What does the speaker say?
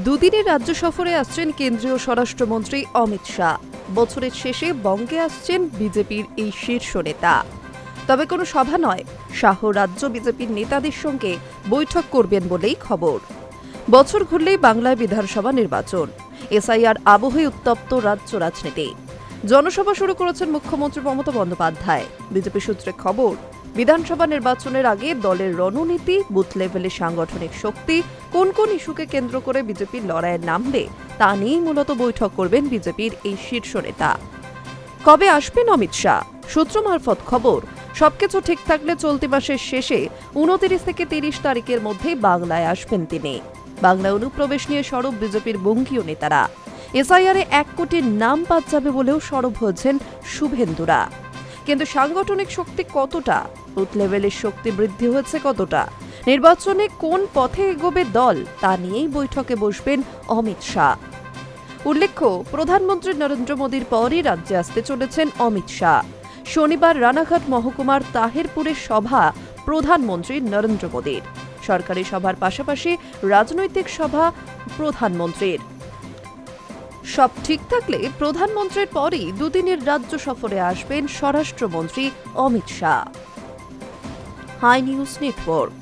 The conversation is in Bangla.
দুদিনের রাজ্য সফরে আসছেন কেন্দ্রীয় স্বরাষ্ট্রমন্ত্রী অমিত শাহ। বছরের শেষে বঙ্গে আসছেন বিজেপির এই শীর্ষ নেতা। তবে কোনো সভা নয়, শাহ রাজ্য বিজেপির নেতাদের সঙ্গে বৈঠক করবেন বলেই খবর। বছর ঘুরলেই বাংলায় বিধানসভা নির্বাচন, এসআইআর আবহে উত্তপ্ত রাজ্য রাজনীতি। জনসভা শুরু করেছেন মুখ্যমন্ত্রী মমতা বন্দ্যোপাধ্যায়। বিজেপি সূত্রে খবর, বিধানসভা নির্বাচনের আগে দলের রণনীতি, বুথ লেভেলে সাংগঠনিক শক্তি, কোন কোন ইস্যুকে কেন্দ্র করে বিজেপির লড়াইয়ে নামবে তা নিয়েই মূলত বৈঠক করবেন বিজেপির এই শীর্ষ নেতা। কবে আসবেন অমিত শাহ? সূত্র মারফত খবর, সবকিছু ঠিক থাকলে চলতি মাসের শেষে 29 থেকে 30 তারিখের মধ্যে বাংলায় আসবেন তিনি। বাংলায় অনুপ্রবেশ নিয়ে সরব বিজেপির বঙ্গীয় নেতারা। এসআইআরে 1 কোটির নাম বাদ যাবে বলেও সরব হয়েছেন শুভেন্দুরা। কিন্তু সাংগঠনিক শক্তি কতটা, বুথ লেভেলের শক্তি বৃদ্ধি হয়েছে কতটা, নির্বাচনে কোন পথে এগোবে দল তা নিয়েই বৈঠকে বসবেন অমিত শাহ। উল্লেখ্য, প্রধানমন্ত্রী নরেন্দ্র মোদীর পরই রাজ্যে আসতে চলেছেন অমিত শাহ। শনিবার রানাঘাট মহকুমার তাহেরপুরের সভা প্রধানমন্ত্রী নরেন্দ্র মোদীর। সরকারি সভার পাশাপাশি রাজনৈতিক সভা প্রধানমন্ত্রীর। সব ঠিক থাকলে প্রধানমন্ত্রীর পরই দুদিনের রাজ্য সফরে আসবেন স্বরাষ্ট্রমন্ত্রী Amit Shah. Hi News network.